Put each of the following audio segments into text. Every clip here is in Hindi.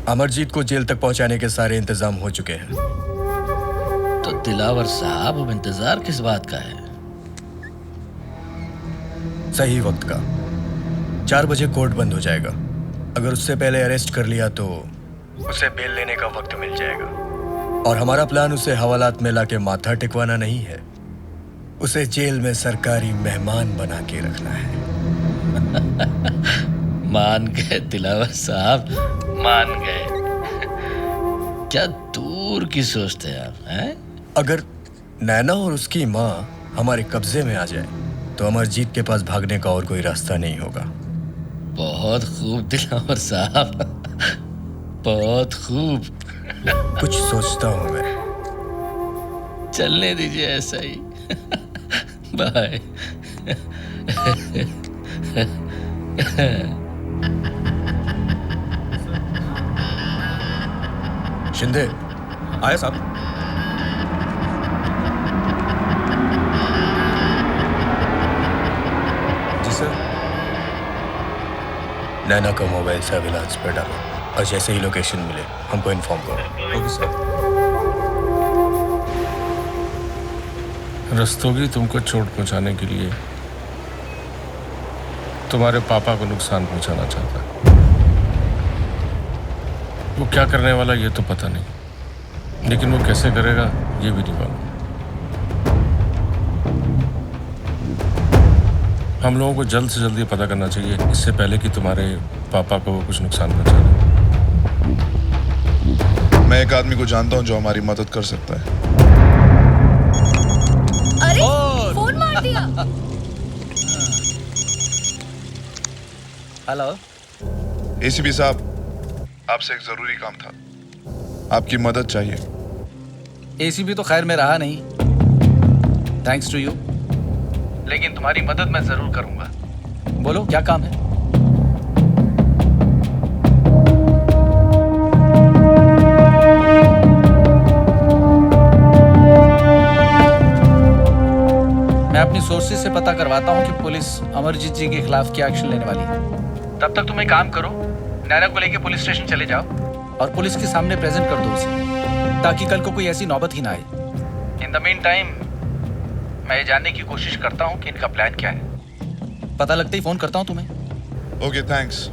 अमरजीत को जेल तक पहुंचाने के सारे इंतजाम हो चुके हैं। तो दिलावर साहब, अब इंतजार किस बात का है? सही वक्त का। 4 बजे कोर्ट बंद हो जाएगा। अगर उससे पहले अरेस्ट कर लिया तो उसे बेल लेने का वक्त मिल जाएगा। और हमारा प्लान उसे हवालात में लाके माथा टिकवाना नहीं है, उसे जेल में सरकारी मेहमान बना के रखना है। मान गए दिलावर साहब, मान गए। क्या दूर की सोचते हैं आप, हैं? अगर नैना और उसकी माँ हमारे कब्जे में आ जाए तो अमरजीत के पास भागने का और कोई रास्ता नहीं होगा। बहुत खूब दिलावर साहब, बहुत खूब। कुछ सोचता हूँ मैं। चलने दीजिए ऐसा ही। बाय। शिंदे आया साहब। जी सर। नैना का मोबाइल सर्विलांस पर डालो और जैसे ही लोकेशन मिले हमको इन्फॉर्म करो। Okay sir. रस्तोगी तुमको चोट पहुंचाने के लिए तुम्हारे पापा को नुकसान पहुंचाना चाहता है। वो क्या करने वाला ये तो पता नहीं, लेकिन वो कैसे करेगा ये भी नहीं मालूम। हम लोगों को जल्द से जल्द ये पता करना चाहिए, इससे पहले कि तुम्हारे पापा को कुछ नुकसान पहुंचा दे। मैं एक आदमी को जानता हूं जो हमारी मदद कर सकता है। अरे फोन मार दिया। हेलो एसीपी साहब, आपसे एक जरूरी काम था, आपकी मदद चाहिए। एसीपी तो खैर में रहा नहीं, थैंक्स टू यू, लेकिन तुम्हारी मदद मैं जरूर करूंगा। बोलो क्या काम है? मैं अपनी सोर्सेज से पता करवाता हूँ कि पुलिस अमरजीत जी के खिलाफ क्या एक्शन लेने वाली है। तब तक तुम एक काम करो, नैना को लेके पुलिस स्टेशन चले जाओ और पुलिस के सामने प्रेजेंट कर दो उसे, ताकि कल को कोई ऐसी नौबत ही ना आए। इन द मीन टाइम मैं ये जानने की कोशिश करता हूँ कि इनका प्लान क्या है। पता लगते ही फोन करता हूँ तुम्हें। Okay, thanks.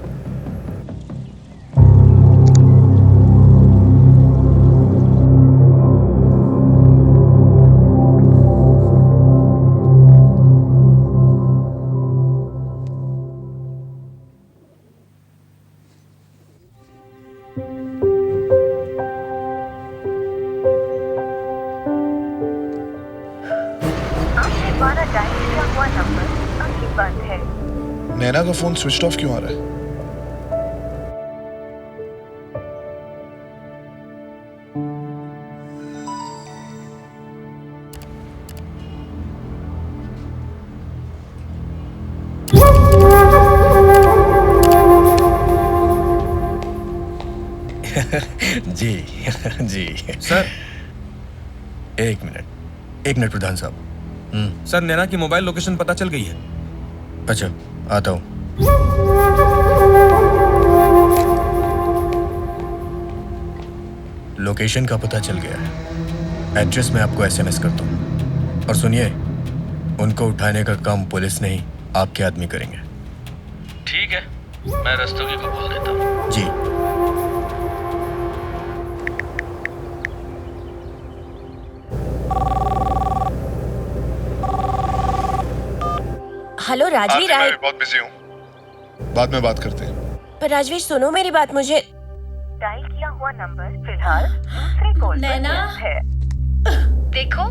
नैना का फोन स्विच ऑफ क्यों आ रहा है? जी जी सर। एक मिनट प्रधान साहब। सर, नैना की मोबाइल लोकेशन पता चल गई है। अच्छा, आता हूँ। लोकेशन का पता चल गया है। एड्रेस मैं आपको एसएमएस करता हूँ। और सुनिए, उनको उठाने का काम पुलिस नहीं आपके आदमी करेंगे। ठीक है, मैं रस्तोगी को बोल देता हूँ। जी। हेलो राजवीर, मैं भी बहुत बिजी हूँ, बाद में बात करते हैं। पर राजवीर सुनो मेरी बात, मुझे डायल किया हुआ नंबर फिलहाल दूसरे कॉल नैना है। देखो।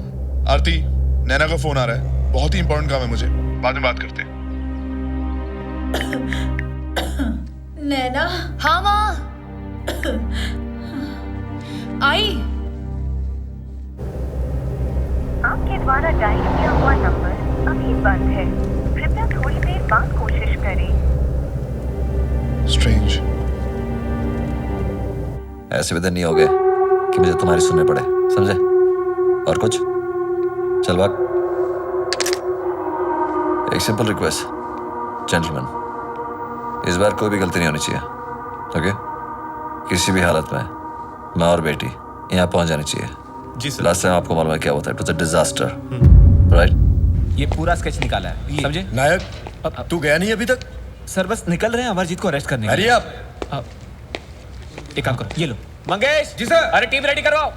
आरती, नैना का फोन आ रहा है, बहुत ही इंपॉर्टेंट काम है मुझे, बाद में बात करते हैं। नैना। हाँ माँ। आई। आपके द्वारा डायल किया हुआ नंबर अभी बंद है, कृपया थोड़ी देर बाद कोशिश करें। स्ट्रेंज। ऐसे भी दिन नहीं हो गए कि मुझे तुम्हारी सुनने पड़े, समझे? और कुछ? चल भाग। एक सिंपल रिक्वेस्ट, जेंटलमैन, इस बार कोई भी गलती नहीं होनी चाहिए, ओके? किसी भी हालत में मैं और बेटी यहाँ पहुंच जानी चाहिए। जी सर। लास्ट टाइम आपको मालूम है क्या हुआ था? It was a disaster, right? ये पूरा स्केच निकाला है, समझे? नायक तू गया नहीं अभी तक? सर बस निकल रहे हैं अमरजीत को अरेस्ट करने के अरे लिए। आप एक काम करो, ये लो। मंगेश जी सर, अरे टीम रेडी करवाओ।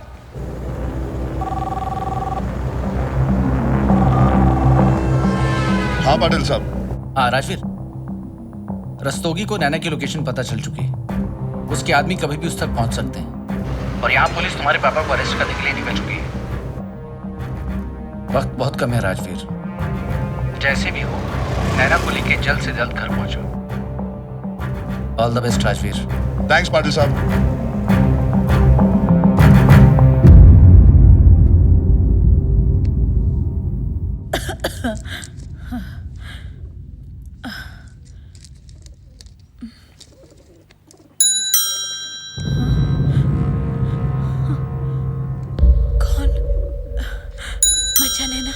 हाँ पाटिल साहब। हाँ राजवीर, रस्तोगी को नैना की लोकेशन पता चल चुकी है। उसके आदमी कभी भी उस तक पहुंच सकते हैं और यहाँ पुलिस तुम्हारे पापा को अरेस्ट करने के लिए निकल चुकी है। वक्त बहुत कम है राजवीर, जैसे भी हो नैना को लेके जल्द से जल्द घर पहुंचो। All the best Rajveer. Thanks Patil साहब। कौन? मचा नैना?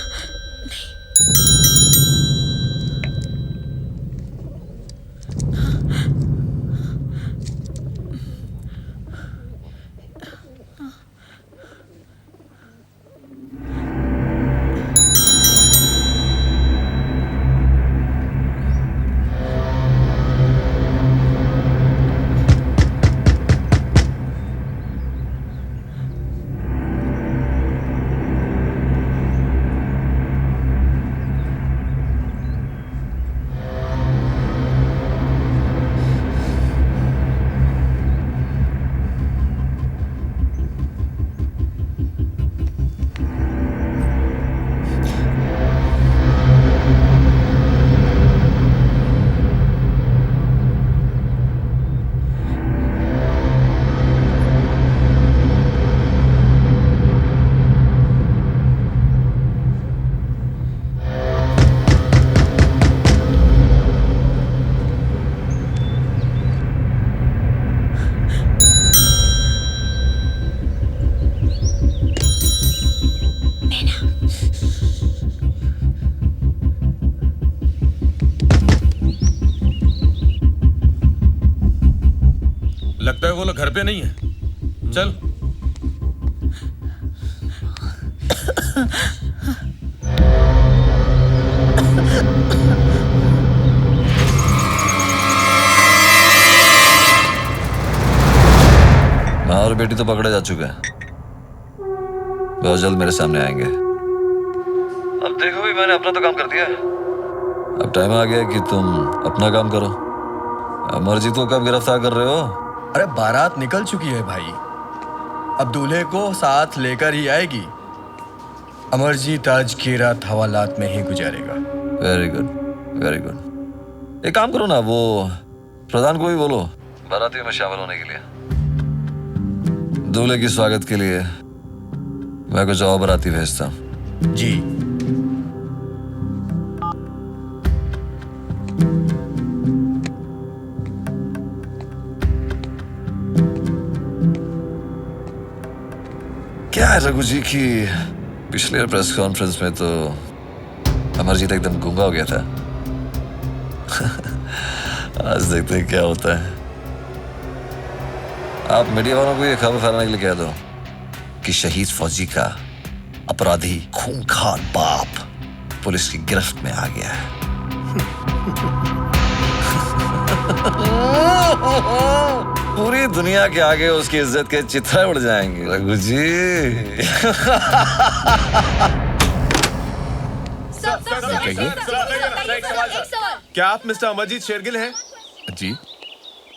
लगता है वो लोग घर पे नहीं है। चल। माँ और बेटी तो पकड़े जा चुके हैं, बहुत जल्द मेरे सामने आएंगे। अब देखो भी, मैंने अपना तो काम कर दिया, अब टाइम आ गया कि तुम अपना काम करो। अमरजीत को कब गिरफ्तार कर रहे हो? अरे बारात निकल चुकी है भाई, अब दूल्हे को साथ लेकर ही आएगी। अमरजीत आज की रात हवालात में ही गुजारेगा। Very good, very good. एक काम करो ना, वो प्रधान को भी बोलो बारातियों में शामिल होने के लिए। दूल्हे की स्वागत के लिए मैं कुछ और बाराती भेजता हूँ। जी। क्या है रघु जी की पिछले प्रेस कॉन्फ्रेंस में तो अमरजीत एकदम गूंगा हो गया था। आज देखते हैं क्या होता है। आप मीडिया वालों को ये खबर फैलाने के लिए कह दो कि शहीद फौजी का अपराधी खूंखार बाप पुलिस की गिरफ्त में आ गया है। पूरी दुनिया के आगे उसकी इज्जत के चित्रा उड़ जाएंगे रघु जी। क्या आप मिस्टर अमरजीत शेरगिल हैं? जी।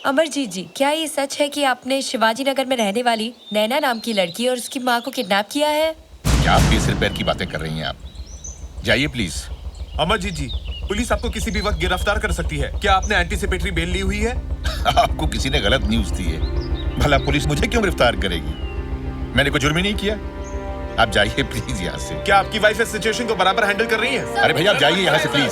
अमरजीत जी, क्या ये सच है कि आपने शिवाजी नगर में रहने वाली नैना नाम की लड़की और उसकी माँ को किडनैप किया है? क्या आप सिर पैर की बातें कर रही हैं? आप जाइए प्लीज। अमरजीत जी, पुलिस आपको किसी भी वक्त गिरफ्तार कर सकती है। क्या आपने एंटीसिपेटरी बेल ली हुई है? आपको किसी ने गलत न्यूज दी है। भला पुलिस मुझे क्यों गिरफ्तार करेगी? मैंने कोई जुर्म ही नहीं किया। आप जाइए प्लीज यहाँ से। क्या आपकी वाइफ इस सिचुएशन को बराबर हैंडल कर रही है? अरे भैया आप जाइए यहाँ से प्लीज।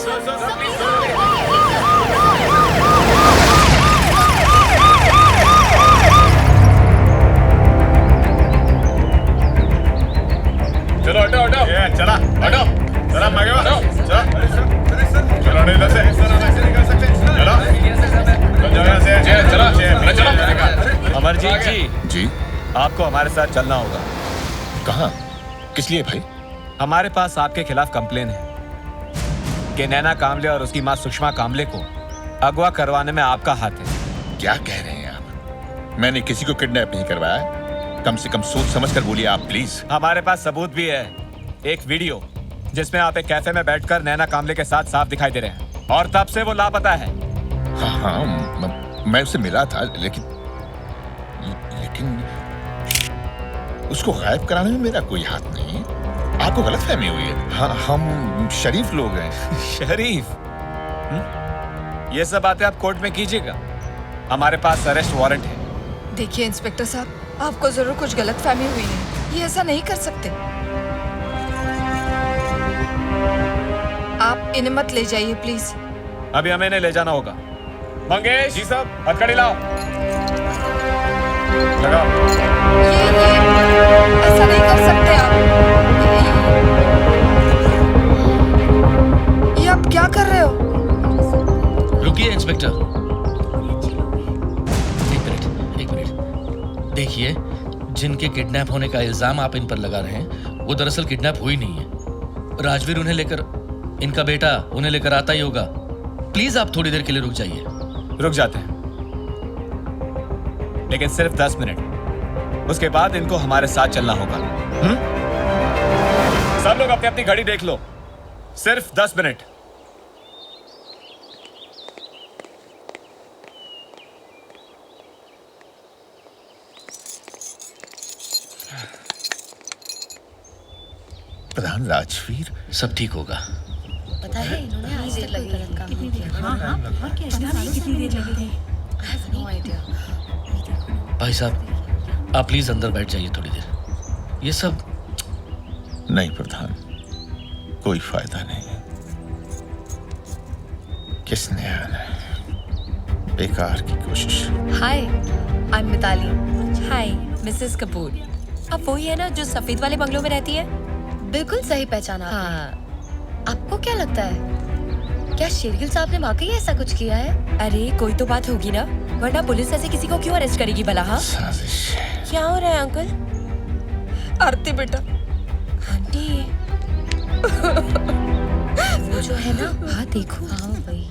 चलो हटो हटो। चला हटो। चला मांगे हटो। चलो हटो इधर से। चलो। चलो यहाँ से। चलो। अमरजीत जी। आपको हमारे साथ चलना होगा। कहाँ? किस लिए भाई? हमारे पास आपके खिलाफ कंप्लेन है कि नैना कामले और उसकी माँ सुषमा कामले को अगवा करवाने में आपका हाथ है। क्या कह रहे हैं आप? मैंने किसी को किडनैप नहीं करवाया। कम से कम सोच समझ कर बोलिए आप प्लीज। हमारे पास सबूत भी है, एक वीडियो जिसमें आप एक कैफे में बैठकर नैना कामले के साथ साफ दिखाई दे रहे हैं और तब से वो लापता है। हाँ, मैं उससे मिला था, लेकिन उसको गायब कराने में मेरा कोई हाथ नहीं है। आपको गलतफहमी हुई है। हाँ, हम शरीफ लोग हैं। शरीफ? ये सब बातें आप कोर्ट में कीजिएगा। हमारे पास अरेस्ट वारंट है। देखिए इंस्पेक्टर साहब, आपको जरूर कुछ गलतफहमी हुई है। ये ऐसा नहीं कर सकते। आप इन्हें मत ले जाइए प्लीज। अभी हमें इन्हें ले जाना होगा। मंगेश जी साहब, हथकड़ी लाओ। लगाओ। ये ऐसा नहीं कर सकते आप। ये आप क्या कर रहे हो? रुकिए इंस्पेक्टर, एक मिनट। देखिए, जिनके किडनैप होने का इल्जाम आप इन पर लगा रहे हैं वो दरअसल किडनैप हुई नहीं है। राजवीर उन्हें लेकर, इनका बेटा उन्हें लेकर आता ही होगा। प्लीज आप थोड़ी देर के लिए रुक जाइए। रुक जाते हैं, लेकिन सिर्फ 10 मिनट। उसके बाद इनको हमारे साथ चलना होगा। सब लोग अपनी अपनी घड़ी देख लो। सिर्फ 10 मिनट। प्रधान राजवीर, सब ठीक होगा। पता है इन्होंने आज से कोई गलत काम नहीं किया। और क्या कितनी देर लगेगी? भाई साहब, आप प्लीज अंदर बैठ जाइए थोड़ी देर। ये सब नहीं प्रधान, कोई फायदा नहीं है। किसने आना है? बेकार की कोशिश। Hi, I am Mitali. Hi, Mrs Kapoor. आप वही है ना जो सफेद वाले बंगलों में रहती है? बिल्कुल सही पहचाना। हाँ। आपको क्या लगता है, क्या शेरगिल साहब ने वाकई ऐसा कुछ किया है? अरे कोई तो बात होगी ना, वरना पुलिस ऐसे किसी को क्यों अरेस्ट करेगी भला? हाँ, साजिश। क्या हो रहा है अंकल? आरती बेटा। आंटी वो जो है ना, हाँ देखो। हाँ वही।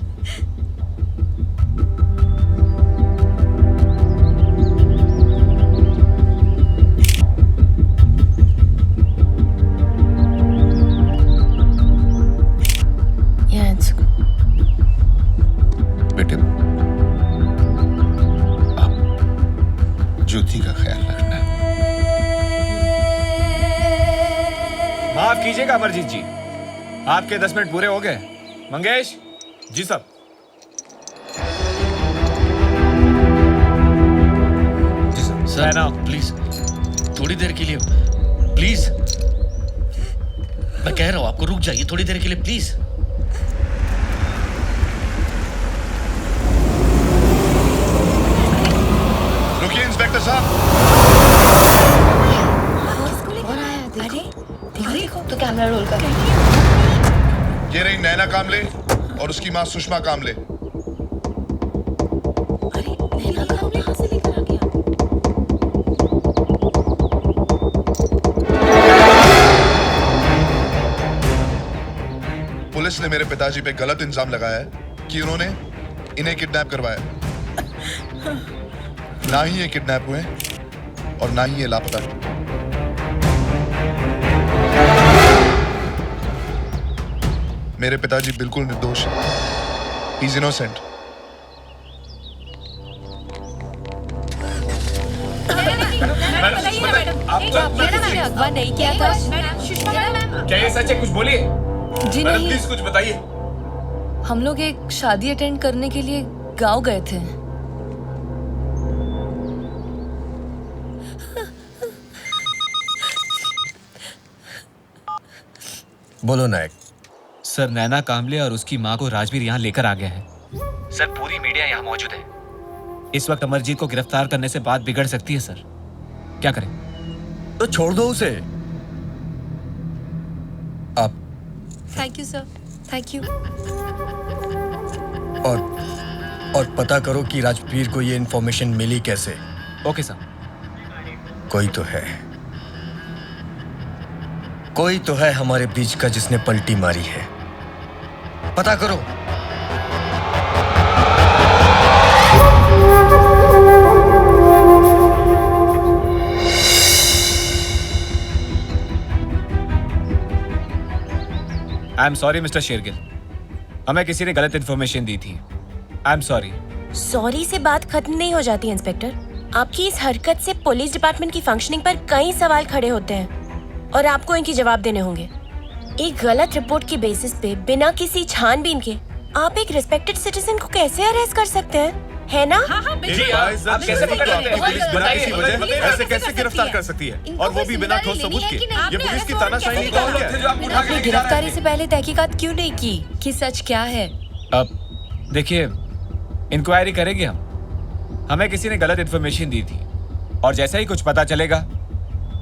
बेटे, आप ज्योति का ख्याल रखना। माफ कीजिएगा अमरजीत जी, आपके 10 मिनट पूरे हो गए। मंगेश जी साहब। जी सर। सर प्लीज थोड़ी देर के लिए, प्लीज। मैं कह रहा हूं आपको, रुक जाइए थोड़ी देर के लिए प्लीज। रुकिए इंस्पेक्टर साहब। कौन आया? देखो। देखो तो कैमरा रोल कर। ये रही नैना कामले और उसकी माँ सुषमा कामले। पुलिस ने मेरे पिताजी पे गलत इल्जाम लगाया है कि उन्होंने इन्हें किडनैप करवाया। ना ही ये किडनैप हुए और ना ही ये लापता। मेरे पिताजी बिल्कुल निर्दोष हैं। He is innocent. आपने अगवा नहीं किया था। क्या ये सच है? कुछ बोलिए। जी नहीं, प्लीज कुछ बताइए। हम लोग एक शादी अटेंड करने के लिए गांव गए थे। बोलो नायक। सर, नैना कामले और उसकी माँ को राजवीर यहाँ लेकर आ गया है। सर, पूरी मीडिया यहाँ मौजूद है। इस वक्त अमरजीत को गिरफ्तार करने से बात बिगड़ सकती है सर। क्या करें? तो छोड़ दो उसे। आप thank you sir, thank you. और पता करो कि राजवीर को ये इन्फॉर्मेशन मिली कैसे। Okay sir. कोई तो है हमारे बीच का जिसने पलटी मारी है। पता करो। I am sorry mister Shergill, हमें किसी ने गलत इन्फॉर्मेशन दी थी। आई एम सॉरी। सॉरी से बात खत्म नहीं हो जाती इंस्पेक्टर। आपकी इस हरकत से पुलिस डिपार्टमेंट की फंक्शनिंग पर कई सवाल खड़े होते हैं और आपको इनकी जवाब देने होंगे। एक गलत रिपोर्ट की बेसिस पे बिना किसी छानबीन के आप एक रिस्पेक्टेड सिटीजन को कैसे अरेस्ट कर सकते हैं, है ना? हाँ, बिल्कुल। आप कैसे पकड़ सकते हैं? पुलिस बिना किसी वजह ऐसे कैसे गिरफ्तार कर सकती है, और वो भी बिना ठोस सबूत के? ये पुलिस की तानाशाही नहीं कौन है? आपने गिरफ्तारी से पहले तहकीकात क्यों नहीं की कि सच क्या है? अब देखिए, इंक्वायरी करेंगे हम। हमें किसी ने गलत इन्फॉर्मेशन दी थी और जैसा ही कुछ पता चलेगा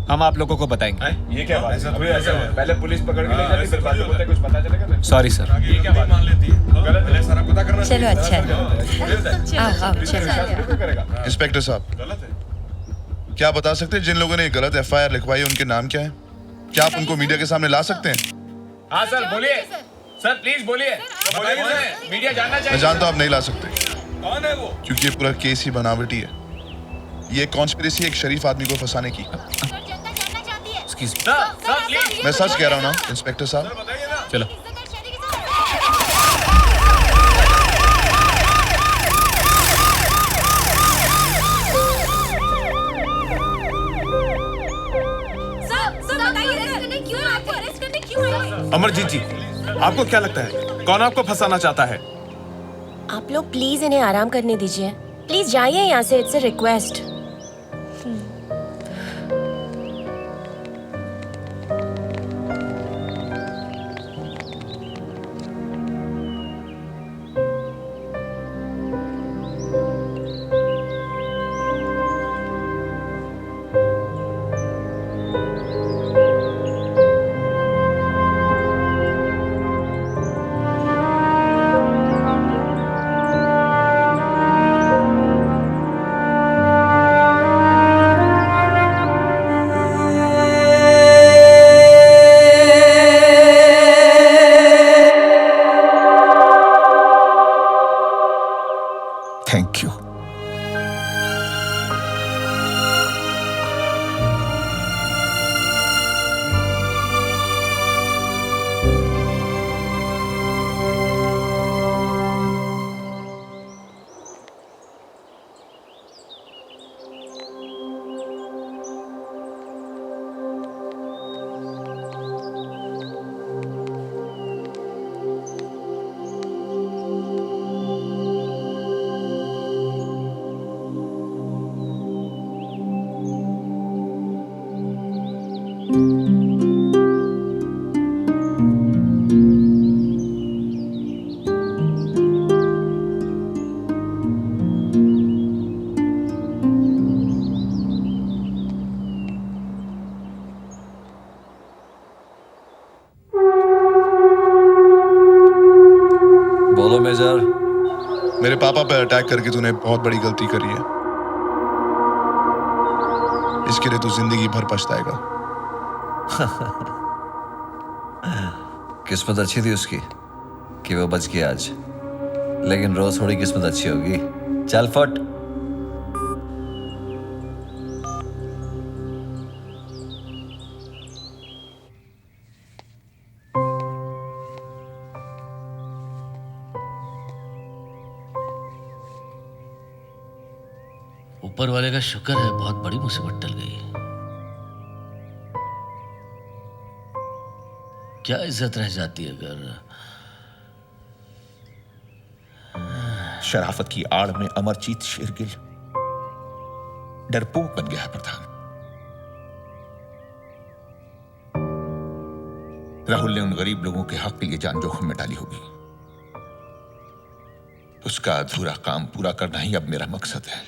हम आप लोगों को बताएंगे। ये क्या बात है? अभी ऐसा है, पहले पुलिस पकड़ के ले जाती, फिर बाद में बोलते कुछ पता चलेगा। Sorry sir. ये क्या बात मान लेती है? गलत है, सारा पता करना। चलो अच्छा है। इंस्पेक्टर साहब, गलत है। क्या बता सकते हैं जिन लोगों ने गलत एफआईआर लिखवाई उनके नाम क्या है? क्या आप उनको मीडिया के सामने ला सकते हैं? हाँ सर, बोलिए सर, प्लीज बोलिए। मीडिया जानना चाहिए। मैं जानता हूं आप नहीं ला सकते, कौन है वो? क्योंकि ये पूरा केस ही बनावटी है। ये कॉन्स्पिरेसी एक शरीफ आदमी को फंसाने की। मैं सच कह रहा हूँ ना इंस्पेक्टर साहब? चलो। अमरजीत जी, आपको क्या लगता है कौन आपको फंसाना चाहता है? आप लोग प्लीज इन्हें आराम करने दीजिए। प्लीज जाइए यहाँ से, it's a request. Thank you. बोलो मेजर। मेरे पापा पर अटैक करके तूने बहुत बड़ी गलती करी है। इसके लिए तू जिंदगी भर पछताएगा। किस्मत अच्छी थी उसकी कि वो बच गया आज, लेकिन रोज थोड़ी किस्मत अच्छी होगी। चल फट। ऊपर वाले का शुक्र है, बहुत बड़ी मुसीबत टल गई। क्या इज्जत रह जाती अगर शराफत की आड़ में अमरजीत शेरगिल डरपोक बन गया है प्रधान। राहुल ने उन गरीब लोगों के हक के लिए जान जोखिम में डाली होगी। उसका अधूरा काम पूरा करना ही अब मेरा मकसद है।